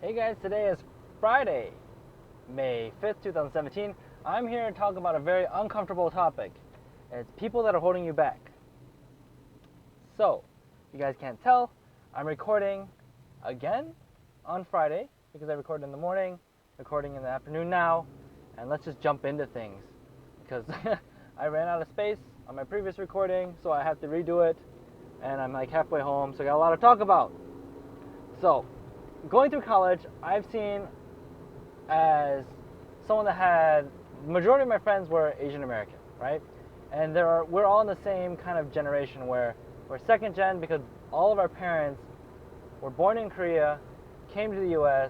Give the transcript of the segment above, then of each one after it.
Hey guys, today is Friday, May 5th, 2017. I'm here to talk about a very uncomfortable topic. It's people that are holding you back. So, if you guys can't tell, I'm recording again on Friday because I recorded in the morning, recording in the afternoon now, and let's just jump into things because I ran out of space on my previous recording, so I have to redo it, and I'm like halfway home, so I got a lot to talk about. So, going through college, I've seen as someone that had the majority of my friends were Asian American, right? And we're all in the same kind of generation where we're second gen because all of our parents were born in Korea, came to the US.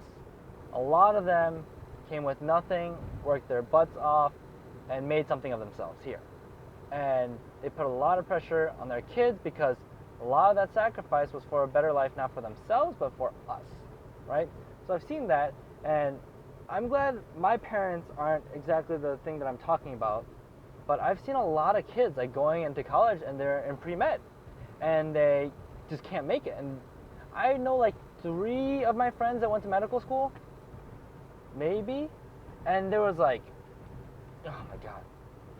A lot of them came with nothing, worked their butts off, and made something of themselves here. And they put a lot of pressure on their kids because a lot of that sacrifice was for a better life, not for themselves, but for us, right? So I've seen that, and I'm glad my parents aren't exactly the thing that I'm talking about, but I've seen a lot of kids like going into college and they're in pre-med, and they just can't make it. And I know like 3 of my friends that went to medical school, maybe, and there was like, oh my God,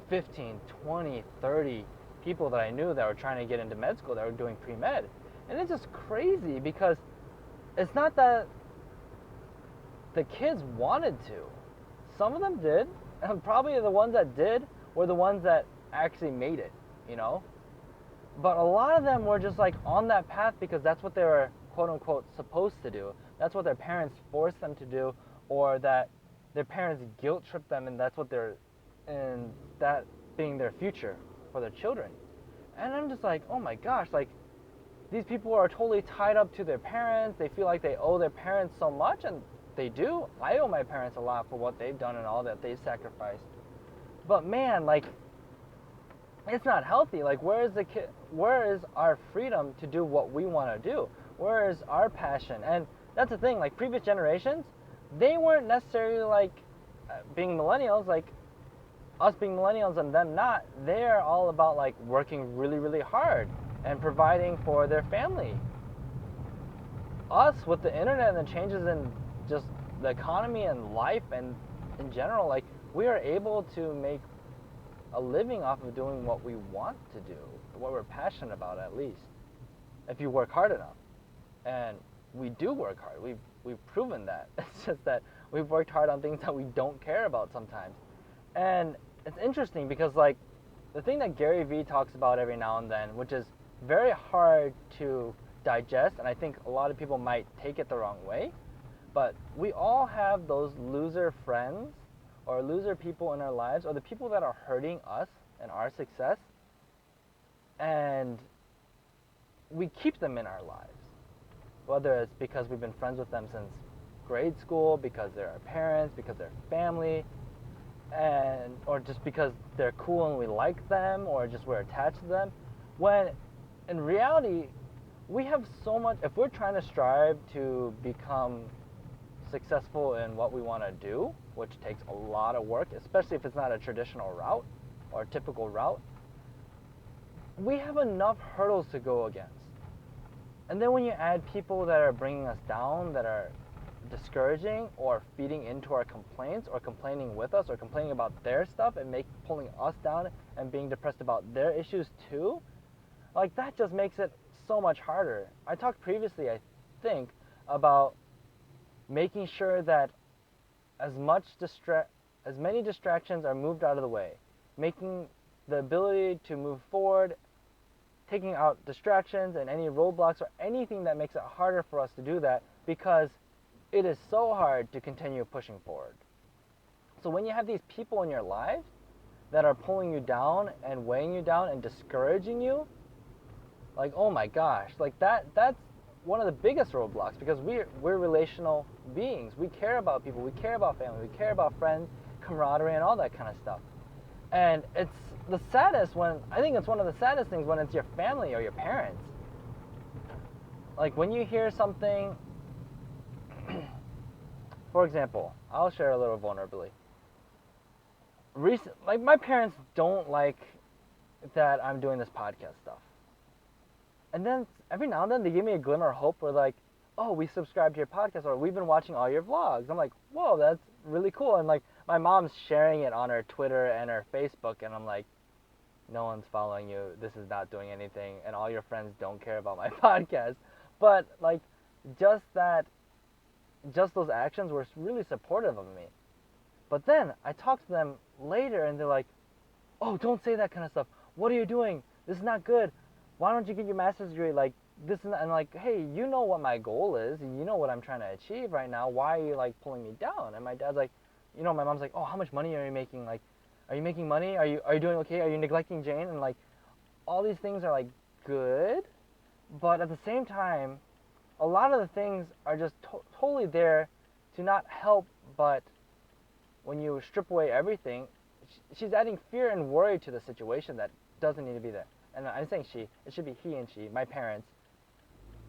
15, 20, 30 people that I knew that were trying to get into med school that were doing pre-med. And it's just crazy because it's not that the kids wanted to. Some of them did, and probably the ones that did were the ones that actually made it, you know? But a lot of them were just like on that path because that's what they were quote unquote supposed to do. That's what their parents forced them to do, or that their parents guilt tripped them, and that's what and that being their future for their children. And I'm just like, oh my gosh, like these people are totally tied up to their parents. They feel like they owe their parents so much, and they do. I owe my parents a lot for what they've done and all that they've sacrificed. But man, like, it's not healthy. Like, where is our freedom to do what we want to do? Where is our passion? And that's the thing, like previous generations, they weren't necessarily like being millennials, like us being millennials and them not. They're all about like working really, really hard and providing for their family. Us, with the internet and the changes in just the economy and life and in general, like we are able to make a living off of doing what we want to do, what we're passionate about, at least if you work hard enough. And we do work hard. We've proven that. It's just that we've worked hard on things that we don't care about sometimes. And it's interesting because like the thing that Gary Vee talks about every now and then, which is very hard to digest, and I think a lot of people might take it the wrong way, but we all have those loser friends or loser people in our lives, or the people that are hurting us and our success, and we keep them in our lives. Whether it's because we've been friends with them since grade school, because they're our parents, because they're family, or just because they're cool and we like them, or just we're attached to them, when in reality we have so much. If we're trying to strive to become successful in what we want to do, which takes a lot of work, especially if it's not a traditional route or a typical route, we have enough hurdles to go against. And then when you add people that are bringing us down, that are discouraging or feeding into our complaints or complaining with us or complaining about their stuff and pulling us down and being depressed about their issues too, like that just makes it so much harder. I talked previously, I think, about making sure that as many distractions are moved out of the way, making the ability to move forward, taking out distractions and any roadblocks or anything that makes it harder for us to do that, because it is so hard to continue pushing forward. So when you have these people in your life that are pulling you down and weighing you down and discouraging you, like, oh my gosh, like that's one of the biggest roadblocks, because we're relational beings. We care about people, we care about family, we care about friends, camaraderie, and all that kind of stuff. And it's the saddest I think it's one of the saddest things when it's your family or your parents. Like when you hear something, for example, I'll share a little vulnerability. Like my parents don't like that I'm doing this podcast stuff. And then every now and then they give me a glimmer of hope where like, oh, we subscribed to your podcast, or we've been watching all your vlogs. I'm like, whoa, that's really cool. And like my mom's sharing it on her Twitter and her Facebook, and I'm like, no one's following you. This is not doing anything, and all your friends don't care about my podcast. But like, just that, just those actions were really supportive of me. But then I talked to them later, and they're like, oh, don't say that kind of stuff. What are you doing? This is not good. Why don't you get your master's degree? Like this and that. And like, hey, you know what my goal is, and you know what I'm trying to achieve right now. Why are you like pulling me down? And my dad's like, my mom's like, oh, how much money are you making? Like, are you making money? Are you doing okay? Are you neglecting Jane? And like, all these things are like good, but at the same time, a lot of the things are just totally there to not help, but when you strip away everything, she's adding fear and worry to the situation that doesn't need to be there. And I'm saying she, it should be he and she, my parents.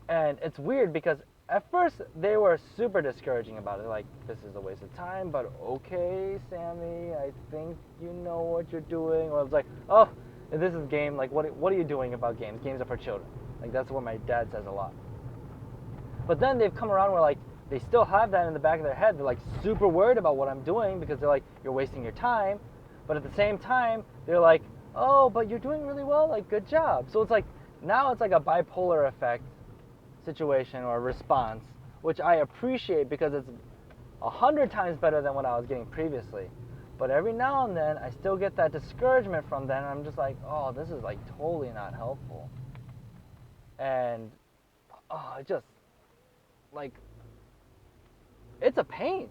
And it's weird because at first they were super discouraging about it. Like, this is a waste of time, but okay, Sammy, I think you know what you're doing. Or it's like, oh, this is game. Like, what are you doing about games? Games are for children. Like, that's what my dad says a lot. But then they've come around where, like, they still have that in the back of their head. They're, like, super worried about what I'm doing because they're like, you're wasting your time. But at the same time, they're like, oh, but you're doing really well. Like, good job. So it's like, now it's like a bipolar effect situation or response, which I appreciate because it's 100 times better than what I was getting previously. But every now and then, I still get that discouragement from them, and I'm just like, oh, this is like totally not helpful. And it just like, it's a pain.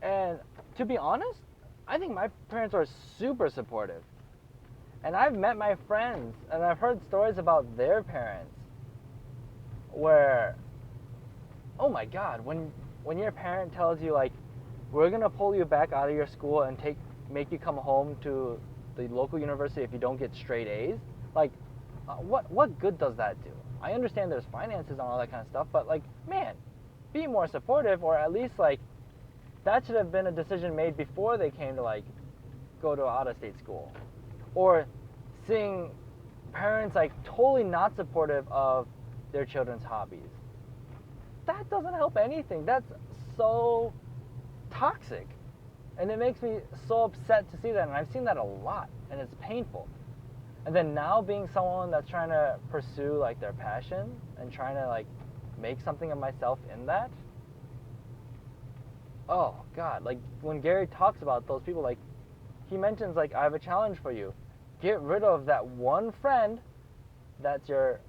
And to be honest, I think my parents are super supportive. And I've met my friends, and I've heard stories about their parents where, oh my God, when your parent tells you like, we're gonna pull you back out of your school and make you come home to the local university if you don't get straight A's, like, what good does that do? I understand there's finances and all that kind of stuff, but like, man, be more supportive, or at least like, that should have been a decision made before they came to like go to out-of-state school. Or seeing parents like totally not supportive of their children's hobbies. That doesn't help anything. That's so toxic. And it makes me so upset to see that, and I've seen that a lot, and it's painful. And then now being someone that's trying to pursue like their passion and trying to like make something of myself in that. Oh God, like when Gary talks about those people, like he mentions like, I have a challenge for you. Get rid of that one friend that's your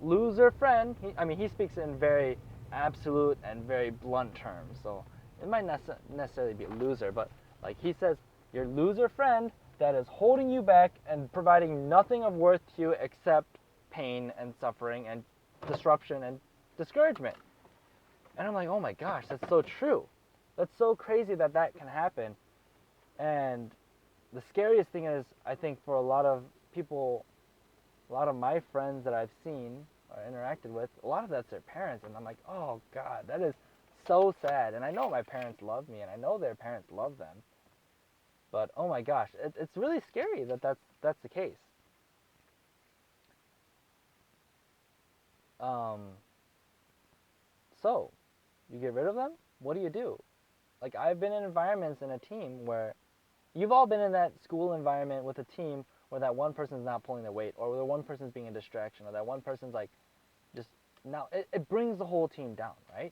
loser friend. He speaks in very absolute and very blunt terms, so it might not necessarily be a loser, but like he says, your loser friend that is holding you back and providing nothing of worth to you except pain and suffering and disruption and discouragement. And I'm like, oh my gosh, that's so true. That's so crazy that can happen. And the scariest thing is, I think for a lot of people, a lot of my friends that I've seen or interacted with, a lot of that's their parents. And I'm like, oh God, that is so sad. And I know my parents love me, and I know their parents love them. But oh my gosh, it's really scary that's the case. So, you get rid of them? What do you do? Like, I've been in environments in a team where you've all been in that school environment with a team where that one person's not pulling their weight, or where the one person's being a distraction, or that one person's like, just, now, it brings the whole team down, right?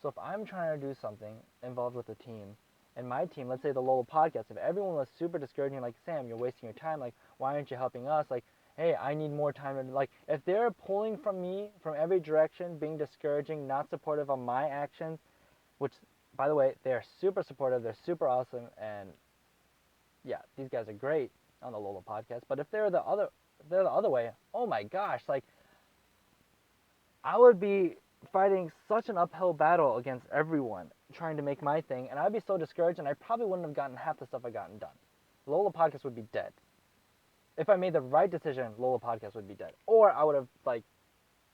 So if I'm trying to do something involved with a team, and my team, let's say the Lolo podcast, if everyone was super discouraging, like, Sam, you're wasting your time, like, why aren't you helping us? Like, hey, I need more time. And like, if they're pulling from me from every direction, being discouraging, not supportive of my actions, which, by the way, they're super supportive, they're super awesome, and yeah, these guys are great on the Lolo podcast. But if they're the other way, oh my gosh, like, I would be fighting such an uphill battle against everyone trying to make my thing, and I'd be so discouraged, and I probably wouldn't have gotten half the stuff I gotten done. Lola Podcast would be dead. If I made the right decision, Lola Podcast would be dead. Or I would have like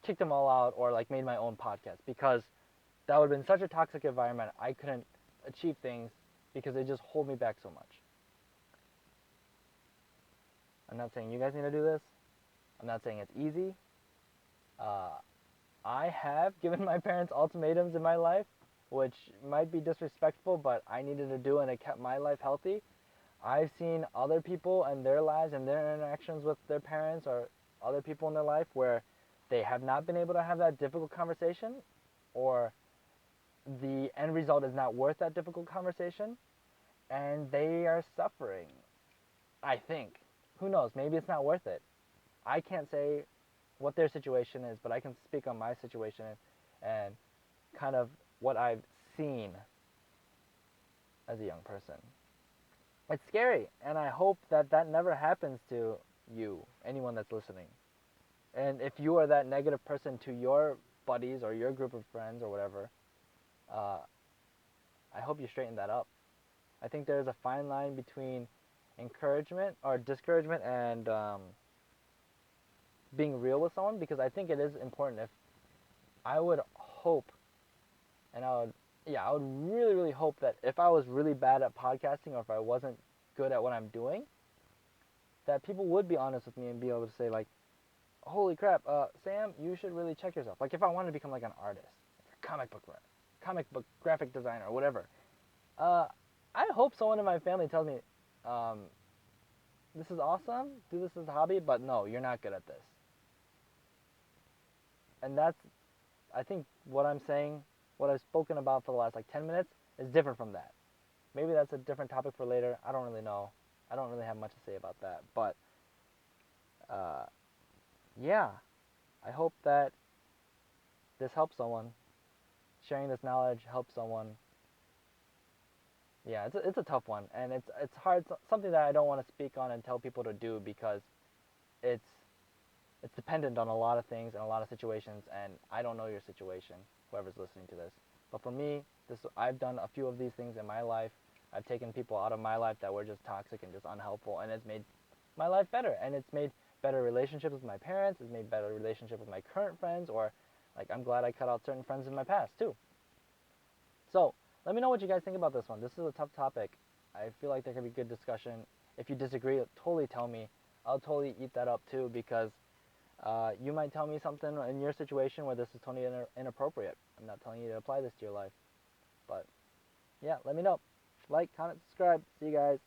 kicked them all out, or like made my own podcast, because that would have been such a toxic environment. I couldn't achieve things because they just hold me back so much. I'm not saying you guys need to do this. I'm not saying it's easy. I have given my parents ultimatums in my life, which might be disrespectful, but I needed to do and it kept my life healthy. I've seen other people and their lives and their interactions with their parents or other people in their life where they have not been able to have that difficult conversation, or the end result is not worth that difficult conversation, and they are suffering. I think. Who knows? Maybe it's not worth it. I can't say what their situation is, but I can speak on my situation and kind of what I've seen as a young person. It's scary, and I hope that that never happens to you, anyone that's listening. And if you are that negative person to your buddies or your group of friends or whatever, uh, I hope you straighten that up. I think there's a fine line between encouragement or discouragement and being real with someone, because I think it is important. If I would hope, and I would really, really hope that if I was really bad at podcasting or if I wasn't good at what I'm doing, that people would be honest with me and be able to say like, holy crap, Sam, you should really check yourself. Like if I wanted to become like an artist, like a comic book graphic designer or whatever, uh, I hope someone in my family tells me, um, this is awesome, do this as a hobby, but no, you're not good at this. And that's, I think what I'm saying, what I've spoken about for the last like 10 minutes is different from that. Maybe that's a different topic for later. I don't really know. I don't really have much to say about that. But uh, yeah, I hope that this helps someone. Sharing this knowledge helps someone. Yeah, it's a tough one, and it's hard. Something that I don't want to speak on and tell people to do, because it's it's dependent on a lot of things and a lot of situations, and I don't know your situation, whoever's listening to this. But for me, this I've done a few of these things in my life. I've taken people out of my life that were just toxic and just unhelpful, and it's made my life better, and it's made better relationships with my parents, it's made better relationship with my current friends, or like I'm glad I cut out certain friends in my past too. So let me know what you guys think about this one. This is a tough topic. I feel like there could be good discussion. If you disagree, totally tell me. I'll totally eat that up too, because you might tell me something in your situation where this is totally inappropriate. I'm not telling you to apply this to your life. But yeah, let me know. Like, comment, subscribe. See you guys.